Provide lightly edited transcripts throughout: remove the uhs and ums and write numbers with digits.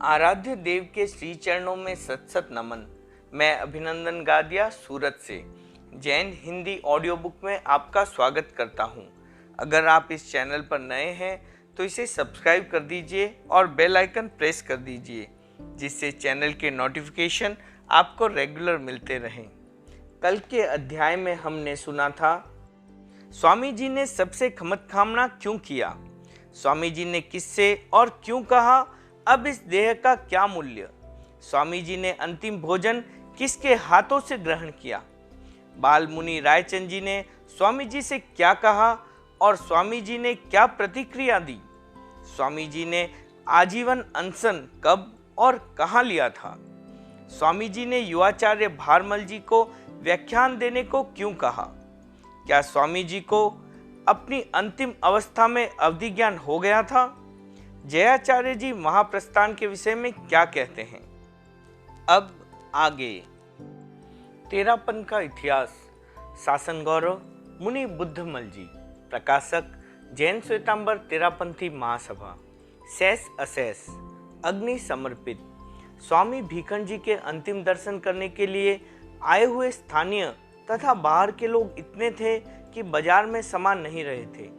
आराध्य देव के श्री चरणों में सत सत नमन। मैं अभिनंदन गादिया सूरत से जैन हिंदी ऑडियो बुक में आपका स्वागत करता हूं। अगर आप इस चैनल पर नए हैं तो इसे सब्सक्राइब कर दीजिए और बेल आइकन प्रेस कर दीजिए, जिससे चैनल के नोटिफिकेशन आपको रेगुलर मिलते रहें। कल के अध्याय में हमने सुना था स्वामी जी ने सबसे खमतखामना क्यों किया, स्वामी जी ने किससे और क्यों कहा, अब इस देह का क्या मूल्य, स्वामी जी ने अंतिम भोजन किसके हाथों से ग्रहण किया, बाल मुनि रायचंद जी ने स्वामी जी से क्या कहा और स्वामी जी ने क्या प्रतिक्रिया दी, स्वामी जी ने आजीवन अनशन कब और कहाँ लिया था, स्वामी जी ने युवाचार्य भारमल जी को व्याख्यान देने को क्यों कहा, क्या स्वामी जी को अपनी अंतिम अवस्था में अवधि ज्ञान हो गया था, जयाचार्य जी महाप्रस्थान के विषय में क्या कहते हैं। अब आगे तेरापन का इतिहास, शासन गौरव मुनि बुद्धमल जी, प्रकाशक जैन श्वेतांबर तेरापंथी महासभा, शेष अशेष, अग्नि समर्पित। स्वामी भीखंड जी के अंतिम दर्शन करने के लिए आए हुए स्थानीय तथा बाहर के लोग इतने थे कि बाजार में समा नहीं रहे थे।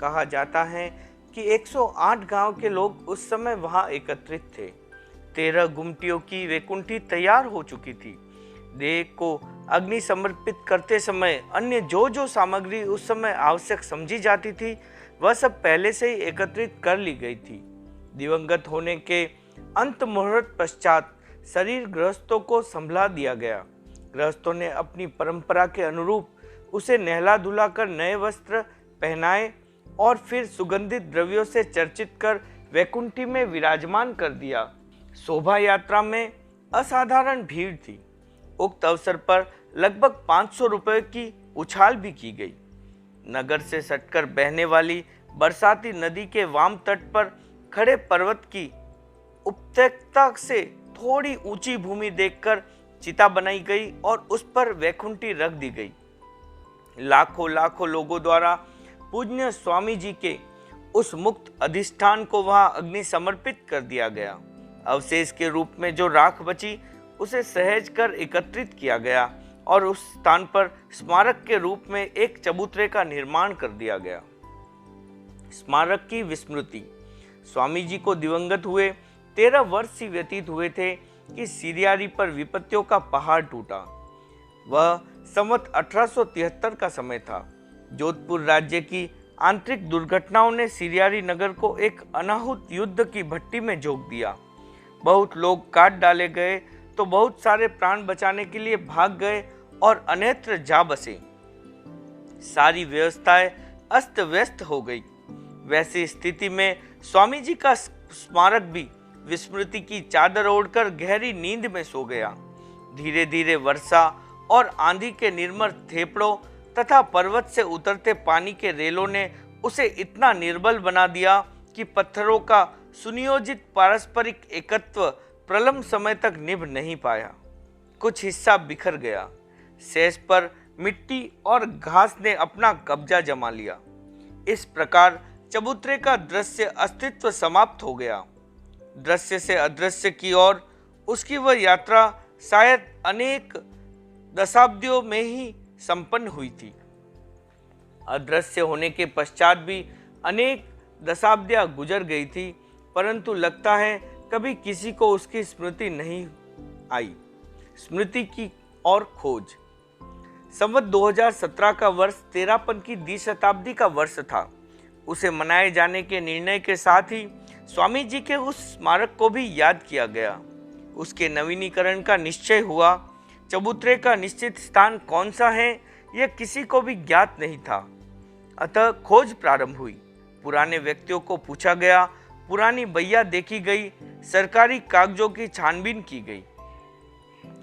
कहा जाता है कि 108 गांव के लोग उस समय वहां एकत्रित थे। 13 गुमटियों की वैकुंठी तैयार हो चुकी थी। देह को अग्नि समर्पित करते समय अन्य जो सामग्री उस समय आवश्यक समझी जाती थी, वह सब पहले से ही एकत्रित कर ली गई थी। दिवंगत होने के अंत मुहूर्त पश्चात शरीर गृहस्थों को संभला दिया गया। गृहस्थों ने अपनी परंपरा के अनुरूप उसे नहला धुला कर नए वस्त्र पहनाए और फिर सुगंधित द्रव्यों से चर्चित कर वैकुंठी में विराजमान कर दिया। शोभा यात्रा में असाधारण भीड़ थी। उक्त अवसर पर लगभग 500 रुपये की उछाल भी की गई। नगर से सटकर बहने वाली बरसाती नदी के वाम तट पर खड़े पर्वत की उपत्यका से थोड़ी ऊंची भूमि देखकर चिता बनाई गई और उस पर वैकुंठी रख दी गई। लाखों लोगों द्वारा पूज्य स्वामी जी के उस मुक्त अधिष्ठान को वहां अग्नि समर्पित कर दिया गया। अवशेष के रूप में जो राख बची उसे सहेज कर एकत्रित किया गया और उस स्थान पर स्मारक के रूप में एक चबूतरे का निर्माण कर दिया गया। स्मारक की विस्मृति। स्वामी जी को दिवंगत हुए 13 वर्ष ही व्यतीत हुए थे कि सिरियारी पर विपत्तियों का पहाड़ टूटा। वह संवत 1873 का समय था। जोधपुर राज्य की आंतरिक दुर्घटनाओं ने सिरियारी नगर को एक अनाहुत युद्ध की भट्टी में झोंक दिया। बहुत लोग काट डाले गए तो बहुत सारे प्राण बचाने के लिए भाग गए और अन्यत्र जा बसे। सारी व्यवस्थाएं अस्त व्यस्त हो गई। वैसी स्थिति में स्वामी जी का स्मारक भी विस्मृति की चादर ओढ़कर गहरी नींद में सो गया। धीरे धीरे वर्षा और आंधी के निर्मल थेपड़ों तथा पर्वत से उतरते पानी के रेलों ने उसे इतना निर्बल बना दिया कि पत्थरों का सुनियोजित पारस्परिक एकत्व प्रलंब समय तक निभ नहीं पाया। कुछ हिस्सा बिखर गया। शेष पर मिट्टी और घास ने अपना कब्जा जमा लिया। इस प्रकार चबूतरे का दृश्य अस्तित्व समाप्त हो गया। दृश्य से अदृश्य की ओर उसकी वह यात्रा शायद अनेक दशाब्दियों में ही संपन्न हुई थी। अदृश्य होने के पश्चात भी अनेक दशाब्दियां गुजर गई थी, परंतु लगता है कभी किसी को उसकी स्मृति नहीं आई। स्मृति की और खोज। संवत 2017 का वर्ष तेरापन की द्विशताब्दी का वर्ष था। उसे मनाए जाने के निर्णय के साथ ही स्वामी जी के उस स्मारक को भी याद किया गया। उसके नवीनीकरण का निश्चय हुआ। चबूतरे का निश्चित स्थान कौन सा है यह किसी को भी ज्ञात नहीं था। अतः खोज प्रारंभ हुई। पुराने व्यक्तियों को पूछा गया, पुरानी बैया देखी गई, सरकारी कागजों की छानबीन की गई।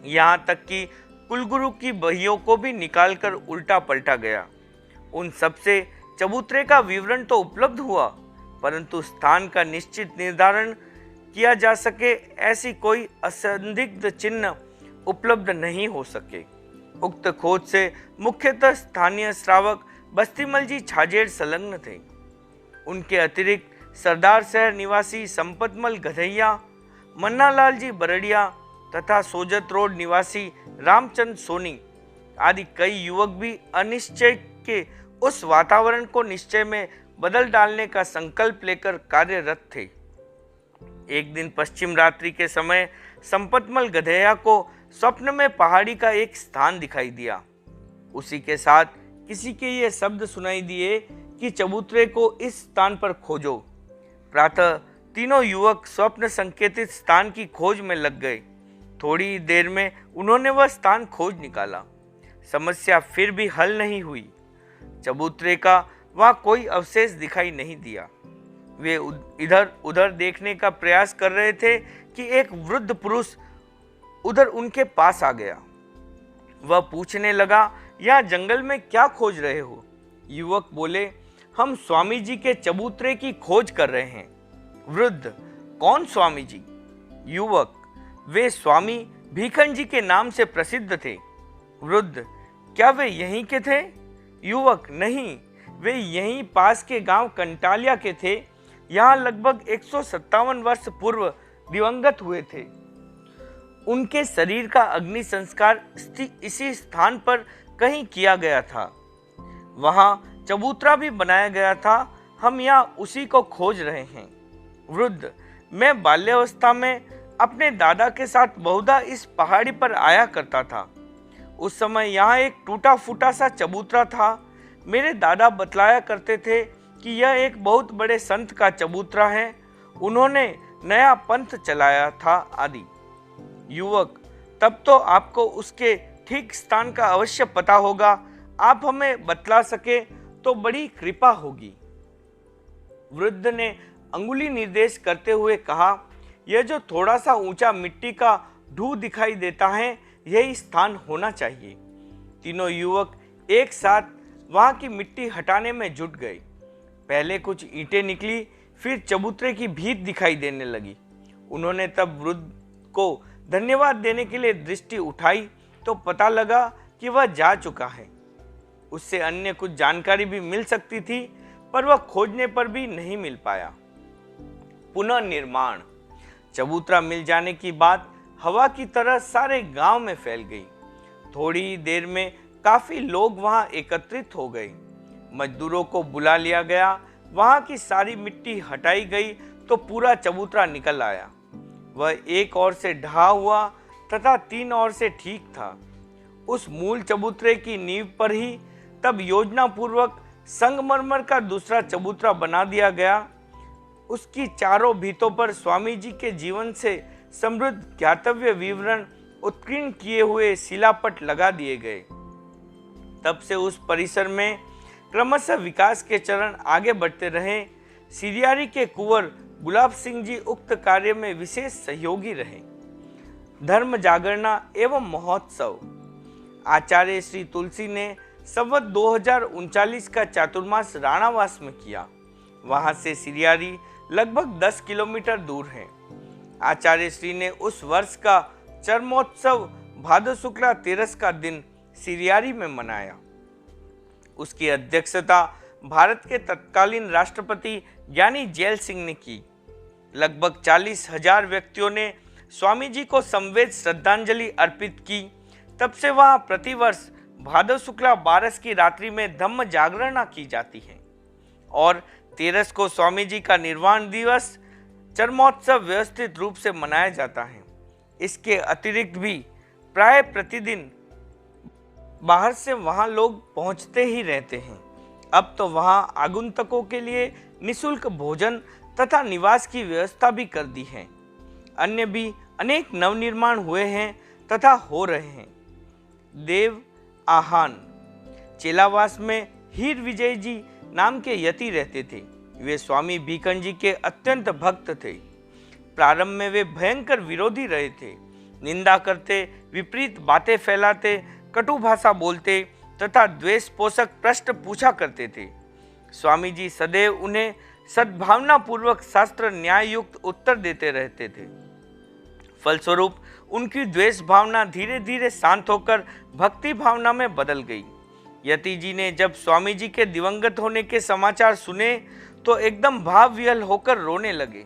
यहाँ तक कि कुलगुरु की बहियों को भी निकालकर उल्टा पलटा गया। उन सबसे चबूतरे का विवरण तो उपलब्ध हुआ, परंतु स्थान का निश्चित निर्धारण किया जा सके ऐसी कोई असंदिग्ध चिन्ह उपलब्ध नहीं हो सके। उक्त खोज से मुख्यतः स्थानीय श्रावक बस्तीमल जी छाजेड़ संलग्न थे। उनके अतिरिक्त सरदार शहर निवासी संपतमल गधैया, मन्नालाल जी बरड़िया तथा सोजत रोड निवासी रामचंद्र सोनी आदि कई युवक भी अनिश्चय के उस वातावरण को निश्चय में बदल डालने का संकल्प लेकर कार्यरत थे। एक दिन पश्चिम रात्रि के समय संपतमल गधेया को स्वप्न में पहाड़ी का एक स्थान दिखाई दिया। उसी के साथ किसी के ये शब्द सुनाई दिए कि चबूतरे को इस स्थान पर खोजो। प्रातः तीनों युवक स्वप्न संकेतित स्थान की खोज में लग गए। थोड़ी देर में उन्होंने वह स्थान खोज निकाला। समस्या फिर भी हल नहीं हुई। चबूतरे का वहां कोई अवशेष दिखाई नहीं दिया। वे इधर उधर देखने का प्रयास कर रहे थे कि एक वृद्ध पुरुष उधर उनके पास आ गया। वह पूछने लगा, यहाँ जंगल में क्या खोज रहे हो? युवक बोले, हम स्वामी जी के चबूतरे की खोज कर रहे हैं। वृद्ध, कौन स्वामी जी? युवक, वे स्वामी भीखन जी के नाम से प्रसिद्ध थे। वृद्ध, क्या वे यहीं के थे? युवक, नहीं, वे यहीं पास के गांव कंटालिया के थे। यहाँ लगभग 157 वर्ष पूर्व दिवंगत हुए थे। उनके शरीर का अग्नि संस्कार इसी स्थान पर कहीं किया गया था। वहाँ चबूतरा भी बनाया गया था। हम यहाँ उसी को खोज रहे हैं। वृद्ध, मैं बाल्यावस्था में अपने दादा के साथ बहुधा इस पहाड़ी पर आया करता था। उस समय यहाँ एक टूटा फूटा सा चबूतरा था। मेरे दादा बतलाया करते थे कि यह एक बहुत बड़े संत का चबूतरा है। उन्होंने नया पंथ चलाया था आदि। युवक, तब तो आपको उसके ठीक स्थान का अवश्य पता होगा। आप हमें बतला सके तो बड़ी कृपा होगी। वृद्ध ने अंगुली निर्देश करते हुए कहा, यह जो थोड़ा सा ऊंचा मिट्टी का ढूंढ दिखाई देता है, यही स्थान होना चाहिए। तीनों युवक एक साथ वहां की मिट्टी हटाने में जुट गए। पहले कुछ ईंटें निकली, फिर चबूतरे की भीत दिखाई देने लगी। उन्होंने तब वृद्ध को धन्यवाद देने के लिए दृष्टि उठाई तो पता लगा कि वह जा चुका है। उससे अन्य कुछ जानकारी भी मिल सकती थी, पर वह खोजने पर भी नहीं मिल पाया। पुनः निर्माण। चबूतरा मिल जाने की बात हवा की तरह सारे गांव में फैल गई। थोड़ी देर में काफी लोग वहां एकत्रित हो गए। मजदूरों को बुला लिया गया। वहां की सारी मिट्टी हटाई गई तो पूरा चबूतरा निकल आया। वह एक ओर से ढहा हुआ तथा 3 ओर से ठीक था। उस मूल चबूतरे की नींव पर ही तब योजना पूर्वक संगमरमर का दूसरा चबूतरा बना दिया गया। उसकी चारों भीतों पर स्वामी जी के जीवन से समृद्ध ज्ञातव्य विवरण उत्कीर्ण किए हुए शिलापट लगा दिए गए। तब से उस परिसर में क्रमशः विकास के चरण आगे बढ़ते रहे। सिरियारी के कुंवर गुलाब सिंह जी उक्त कार्य में विशेष सहयोगी रहे। धर्म जागरणा एवं महोत्सव। आचार्य श्री तुलसी ने संवत 2039 का चातुर्मास राणावास में किया। वहां से सिरियारी लगभग 10 किलोमीटर दूर है। आचार्य श्री ने उस वर्ष का चरमोत्सव भादो शुक्ला 13 का दिन सिरियारी में मनाया। उसकी अध्यक्षता भारत के तत्कालीन राष्ट्रपति ज्ञानी जैल सिंह ने की। लगभग 40,000 व्यक्तियों ने स्वामी जी को समवेत श्रद्धांजलि अर्पित की। तब से वहां प्रतिवर्ष भादो शुक्ला 12 की रात्रि में धम्म जागरणा की जाती है और 13 को स्वामी जी का निर्वाण दिवस चरमोत्सव व्यवस्थित रूप से मनाया जाता है। इसके अतिरिक्त भी प्राय प्रतिदिन बाहर से वहां लोग पहुंचते ही रहते हैं। अब तो वहां आगंतुकों के लिए निःशुल्क भोजन तथा निवास की व्यवस्था भी कर दी है। अन्य भी अनेक नवनिर्माण हुए हैं तथा हो रहे हैं। देव आहान। चेलावास में हीर विजय जी नाम के यति रहते थे। वे स्वामी भीखन जी के अत्यंत भक्त थे। प्रारंभ में वे भयंकर विरोधी रहे थे। निंदा करते, विपरीत बातें फैलाते, कटु भाषा बोलते तथा द्वेष पोषक प्रश्न पूछा करते थे। स्वामी जी सदैव उन्हें सद्भावना पूर्वक शास्त्र न्याय युक्त उत्तर देते रहते थे। फलस्वरूप उनकी द्वेष भावना धीरे धीरे शांत होकर भक्ति भावना में बदल गई। यति जी ने जब स्वामी जी के दिवंगत होने के समाचार सुने तो एकदम भाव विह्वल होकर रोने लगे।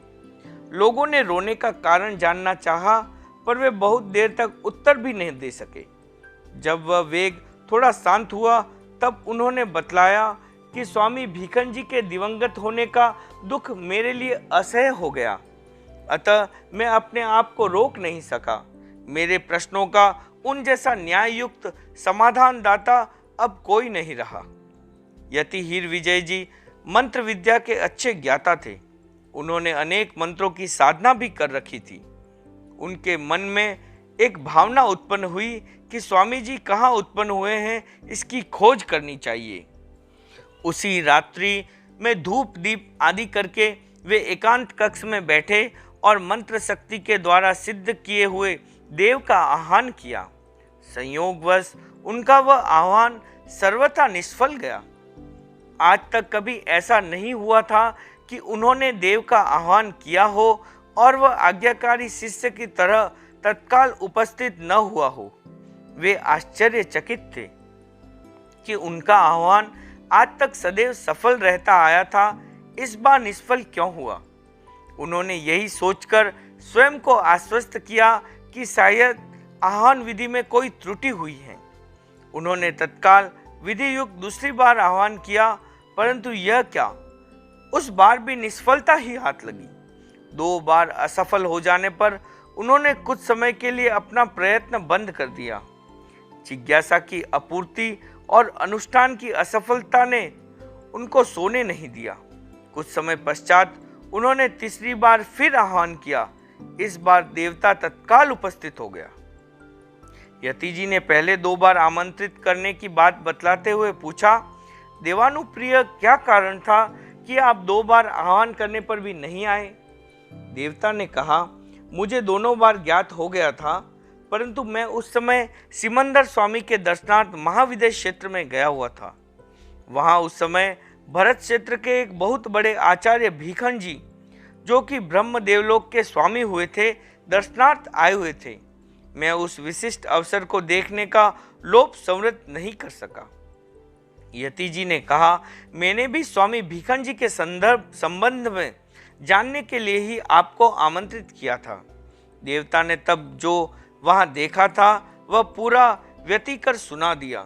लोगों ने रोने का कारण जानना चाहा, पर वे बहुत देर तक उत्तर भी नहीं दे सके। जब वह वेग थोड़ा शांत हुआ, तब उन्होंने बतलाया कि स्वामी भीखन जी के दिवंगत होने का दुख मेरे लिए असह्य हो गया, अतः मैं अपने आप को रोक नहीं सका। मेरे प्रश्नों का उन जैसा न्याय युक्त समाधान दाता अब कोई नहीं रहा। यति हीर विजय जी मंत्र विद्या के अच्छे ज्ञाता थे। उन्होंने अनेक मंत्रों की साधना भी कर रखी थी। उनके मन में एक भावना उत्पन्न हुई कि स्वामी जी कहाँ उत्पन्न हुए हैं, इसकी खोज करनी चाहिए। उसी रात्रि में धूप दीप आदि करके वे एकांत कक्ष में बैठे और मंत्र शक्ति के द्वारा सिद्ध किए हुए देव का आह्वान किया। संयोगवश उनका वह आह्वान सर्वथा निष्फल गया। आज तक कभी ऐसा नहीं हुआ था कि उन्होंने देव का आह्वान किया हो और वह आज्ञाकारी शिष्य की तरह तत्काल उपस्थित न हुआ हो। वे आश्चर्यचकित थे कि उनका आह्वान आज तक सदैव सफल रहता आया था, इस बार निष्फल क्यों हुआ। उन्होंने यही सोचकर स्वयं को आश्वस्त किया कि शायद आह्वान विधि में कोई त्रुटि हुई है। उन्होंने तत्काल विधि युक्त दूसरी बार आह्वान किया, परंतु यह क्या, उस बार भी निष्फलता ही हाथ लगी। 2 बार असफल हो जाने पर उन्होंने कुछ समय के लिए अपना प्रयत्न बंद कर दिया। जिज्ञासा की अपूर्ति और अनुष्ठान की असफलता ने उनको सोने नहीं दिया। कुछ समय पश्चात उन्होंने तीसरी बार फिर आह्वान किया। इस बार देवता तत्काल उपस्थित हो गया। यति जी ने पहले 2 बार आमंत्रित करने की बात बतलाते हुए पूछा, देवानुप्रिय, क्या कारण था कि आप 2 बार आह्वान करने पर भी नहीं आए? देवता ने कहा, मुझे दोनों बार ज्ञात हो गया था, परंतु मैं उस समय सिमंदर स्वामी के दर्शनार्थ महाविदेश क्षेत्र में गया हुआ था। वहां उस समय भरत क्षेत्र के एक बहुत बड़े आचार्य भीखन जी, जो कि ब्रह्म देवलोक के स्वामी हुए थे, दर्शनार्थ आए हुए थे। मैं उस विशिष्ट अवसर को देखने का लोभ संवृत नहीं कर सका। यति जी ने कहा, मैंने भी स्वामी भीखन जी के संबंध में जानने के लिए ही आपको आमंत्रित किया था। देवता ने तब जो वहां देखा था वह पूरा व्यतीत कर सुना दिया।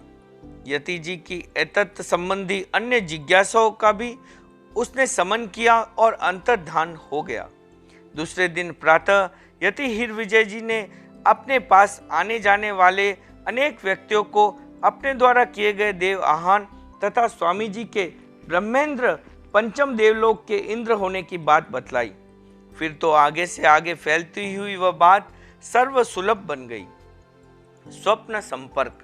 यति जी की एतत् संबंधी अन्य जिज्ञासाओं का भी उसने समन किया और अंतर्धान हो गया। दूसरे दिन प्रातः यति हीर विजय जी ने अपने पास आने जाने वाले अनेक व्यक्तियों को अपने द्वारा किए गए देव आह्वान तथा स्वामी जी के ब्रह्मेंद्र पंचम देवलोक के इंद्र होने की बात बतलाई। फिर तो आगे से आगे फैलती हुई वह बात सर्वसुलभ बन गई। स्वप्न संपर्क।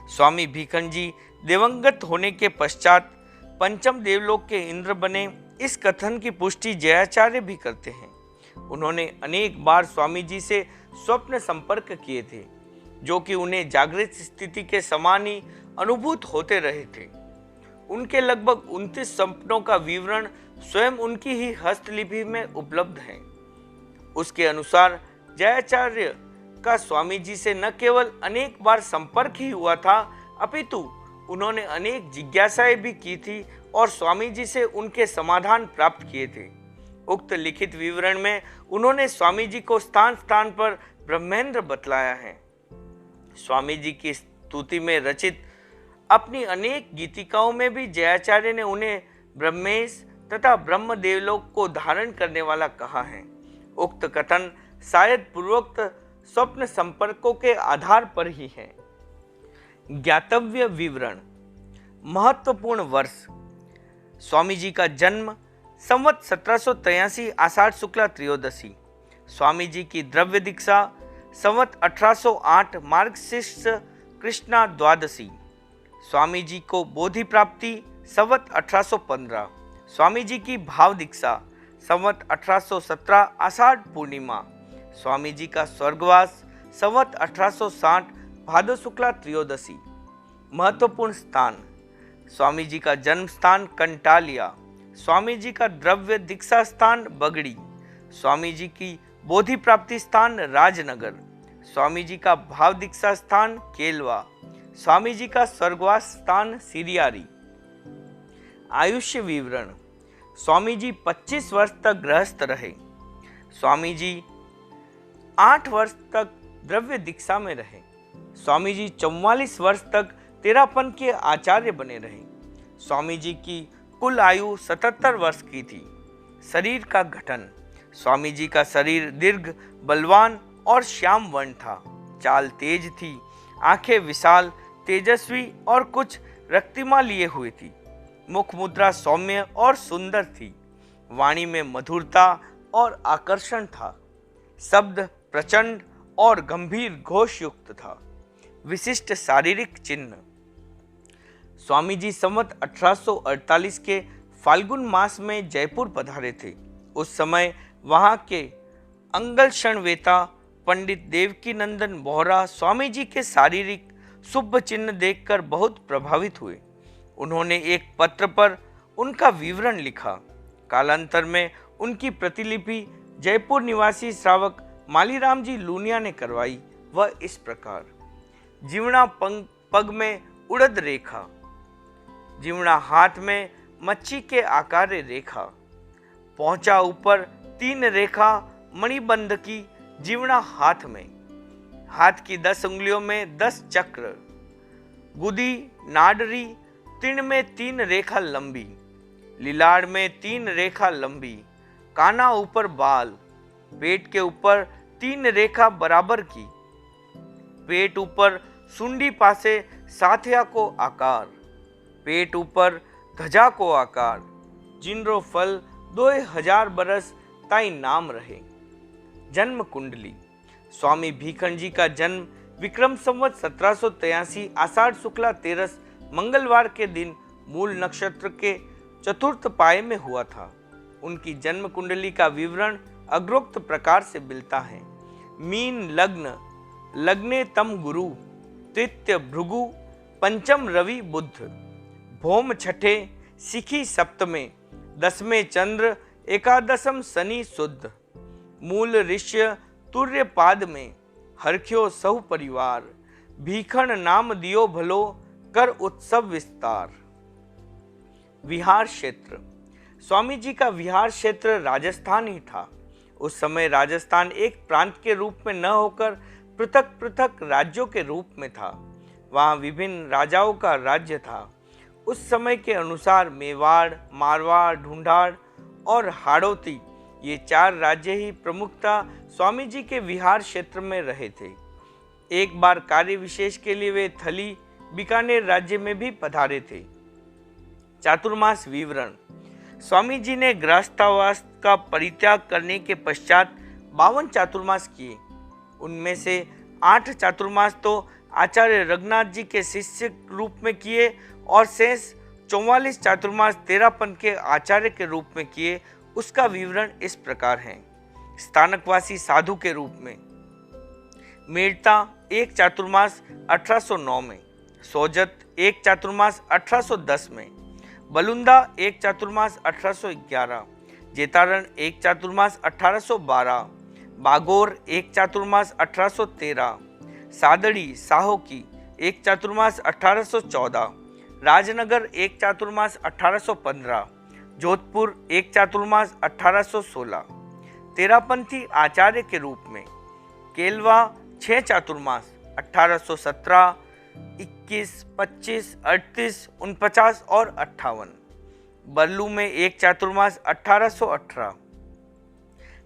स्वामी भीखन जी दिवंगत होने के पश्चात पंचम देवलोक के इंद्र बने, इस कथन की पुष्टि जयाचार्य भी करते हैं। उन्होंने अनेक बार स्वामी जी से स्वप्न संपर्क किए थे, जो कि उन्हें जागृत स्थिति के समान ही अनुभूत होते रहे थे। उनके लगभग 29 सपनों का विवरण स्वयं उनकी ही हस्तलिपि में उपलब्ध है। उसके अनुसार जयाचार्य का स्वामी जी से न केवल अनेक बार संपर्क ही हुआ था, अपितु उन्होंने अनेक जिज्ञासाएं भी की थी और स्वामी जी से उनके समाधान प्राप्त किए थे। उक्त लिखित विवरण में उन्होंने स्वामी जी को स्थान स्थान पर ब्रह्मेंद्र बतलाया है। स्वामी जी की स्तुति में रचित अपनी अनेक गीतिकाओं में भी जयाचार्य ने उन्हें ब्रह्मेश तथा ब्रह्म देवलोक को धारण करने वाला कहा है। उक्त कथन शायद पूर्वोक्त स्वप्न संपर्कों के आधार पर ही है। ज्ञातव्य विवरण। महत्वपूर्ण वर्ष। स्वामी जी का जन्म संवत 1783 आषाढ़ शुक्ला त्रयोदशी। स्वामी जी की द्रव्य दीक्षा संवत 1808 मार्गशीर्ष कृष्णा द्वादशी। स्वामी जी को बोधि प्राप्ति संवत 1815। स्वामी जी की भाव दीक्षा संवत 1817 आषाढ़ पूर्णिमा। स्वामी जी का स्वर्गवास संवत 1860 भादो शुक्ला त्रयोदशी। महत्वपूर्ण स्थान। स्वामी जी का जन्म स्थान कंटालिया। स्वामी जी का द्रव्य दीक्षा स्थान बगड़ी। स्वामी जी की बोधि प्राप्ति स्थान राजनगर। स्वामी जी का भाव दीक्षा स्थान केलवा। स्वामी जी का स्वर्गवास स्थान सिरियारी। आयुष्य विवरण। स्वामी जी 25 वर्ष तक गृहस्थ रहे। स्वामी जी 8 वर्ष तक द्रव्य दीक्षा में रहे। स्वामी जी 44 वर्ष तक तेरापन के आचार्य बने रहे। स्वामी जी की कुल आयु 77 वर्ष की थी। शरीर का गठन, स्वामी जी का शरीर दीर्घ, बलवान और श्याम वर्ण था। चाल तेज थी, आंखें विशाल, तेजस्वी और कुछ रक्तिमा लिए हुए थी। मुख मुद्रा सौम्य और सुंदर थी। वाणी में मधुरता और आकर्षण था। शब्द प्रचंड और गंभीर घोष युक्त था। विशिष्ट शारीरिक चिन्ह, स्वामी जी संवत 1848 के फाल्गुन मास में जयपुर पधारे थे। उस समय वहां के अंगल क्षणवेता पंडित देवकी नंदन बोहरा स्वामी जी के शारीरिक शुभ चिन्ह देखकर बहुत प्रभावित हुए। उन्होंने एक पत्र पर उनका विवरण लिखा। कालांतर में उनकी प्रतिलिपि जयपुर निवासी श्रावक मालीराम जी लूनिया ने करवाई। वह इस प्रकार: जीवना पग में उड़द रेखा, जीवना हाथ में मच्छी के आकार रेखा, पहुंचा ऊपर 3 रेखा मणिबंध की जीवना हाथ में, हाथ की 10 उंगलियों में 10 चक्र, गुदी नाडरी तीन में 3 रेखा लंबी, लीलाड़ में 3 रेखा लंबी, काना ऊपर बाल, पेट के ऊपर 3 रेखा बराबर की, पेट ऊपर सुंडी पासे साथिया को आकार, पेट ऊपर ध्वजा को आकार, जिनरो फल 2000 बरस ताई नाम रहे। जन्म कुंडली, स्वामी भीखंड जी का जन्म विक्रम संवत 1783 आषाढ़ शुक्ला 13 मंगलवार के दिन मूल नक्षत्र के चतुर्थ पाए में हुआ था। उनकी जन्म कुंडली का विवरण अग्रोक्त प्रकार से मिलता है। मीन लग्न, लग्ने तम गुरु, तृतीय भृगु, पंचम रवि बुध, भौम छठे, सिखी सप्तमे, 10वें चंद्र, एकादशम शनि शुद्ध, मूल ऋष्य तुर्य पाद में, हरख्यो सहु परिवार, भीखण नाम दियो भलो, कर उत्सव विस्तार। विहार क्षेत्र, स्वामी जी का विहार क्षेत्र राजस्थान ही था। उस समय राजस्थान एक प्रांत के रूप में न होकर पृथक पृथक राज्यों के रूप में था। वहाँ विभिन्न राजाओं का राज्य था। उस समय के अनुसार मेवाड़, मारवाड़, ढूंढाड़ और हाड़ौती, ये 4 राज्य ही प्रमुखता स्वामी जी के विहार क्षेत्र में रहे थे। एक बार कार्य विशेष के लिए वे थली, बीकानेर राज्य में भी पधारे थे। चातुर्मास विवरण, स्वामी जी ने गृहस्थावास का परित्याग करने के पश्चात 52 चातुर्मास किए। उनमें से 8 चातुर्मास तो आचार्य रघुनाथ जी के शिष्य रूप में किए और शेष 44 चातुर्मास तेरापन के आचार्य के रूप में किए। उसका विवरण इस प्रकार है। स्थानकवासी साधु के रूप में मेड़ता 1 चातुर्मास 1809 में, सोजत 1 चातुर्मास 1810 में, बलुंदा 1 चातुर्मास 1811, जेतारण 1 चातुर्मास 1812, बागोर 1 चातुर्मास 1813, सादड़ी साहो की 1 चातुर्मास 1814, राजनगर 1 चातुर्मास 1815, जोधपुर 1 चातुर्मास 1816। तेरापंथी आचार्य के रूप में केलवा 6 चातुर्मास 1817, 21, 25, 38, 49 और 58, बल्लू में 1 चातुर्मास 1818,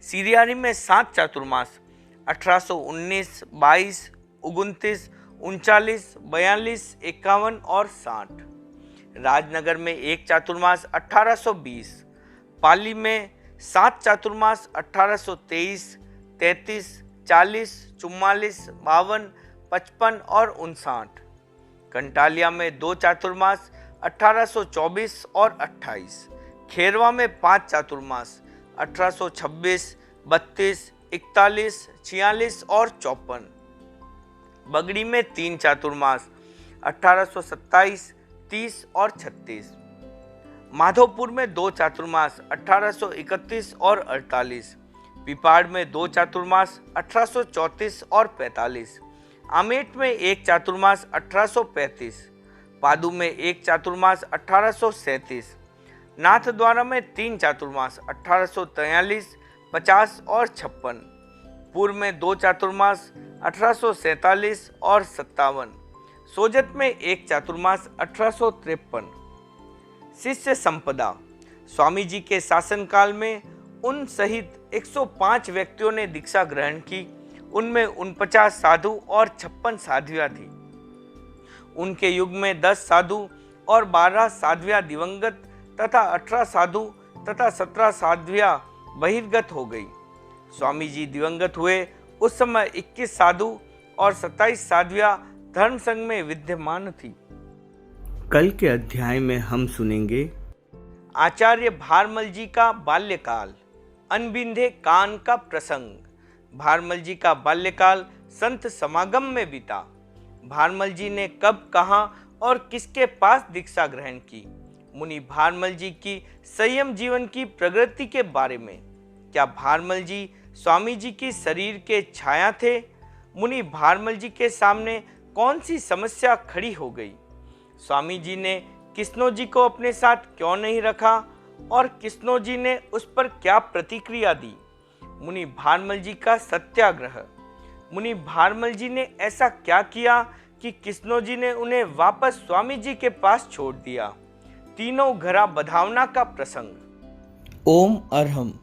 सीरियारी में 7 चातुर्मास 1819, 22, 29, 39, 42, 51 और 60, राजनगर में 1 चातुर्मास 1820, पाली में 7 चातुर्मास 1823, 33, 40, 44, 52, 55 और 59, कंटालिया में 2 चातुर्मास 1824 और 28, खेरवा में 5 चातुर्मास 1826, 32, 41, 46 और 54, बगड़ी में 3 चातुर्मास 1827, 30 और 36, माधोपुर में 2 चातुर्मास 1831 और 48, पिपाड़ में 2 चातुर्मास 1834 और 45, आमेट में 1 चातुर्मास 1835, पादू में 1 चातुर्मास 1837, नाथद्वारा में 3 चातुर्मास 1843, 50 और 56, पूर्व में 2 चातुर्मास 1847 और 57, सोजत में 1 चातुर्मास 1853। शिष्य संपदा। स्वामी जी के शासनकाल में उन सहित 105 व्यक्तियों ने दीक्षा ग्रहण की। उनमें 49 साधु और 56 साध्वियाँ थी। उनके युग में 10 साधु और 12 साध्वियाँ दिवंगत तथा 18 साधु तथा 17 साध्वियाँ बहिर्गत हो गई। स्वामी जी दिवंगत हुए उस समय 21 साधु और 27 साध्वियाँ धर्म संघ में विद्यमान थी। कल के अध्याय में हम सुनेंगे आचार्य भारमल जी का बाल्यकाल, अनबिंधे कान का प्रसंग। भारमल जी का बाल्यकाल संत समागम में बीता। भारमल जी ने कब, कहाँ और किसके पास दीक्षा ग्रहण की। मुनि भारमल जी की संयम जीवन की प्रगति के बारे में। क्या भारमल जी स्वामी जी की शरीर के छाया थे। मुनि भारमल जी के सामने कौन सी समस्या खड़ी हो गई। स्वामी जी ने किस्नो जी को अपने साथ क्यों नहीं रखा और किस्नो जी ने उस पर क्या प्रतिक्रिया दी। मुनि भारमल जी का सत्याग्रह। मुनि भारमल जी ने ऐसा क्या किया कि किस्नो जी ने उन्हें वापस स्वामी जी के पास छोड़ दिया। तीनों घरा बधावना का प्रसंग। ओम अरहम।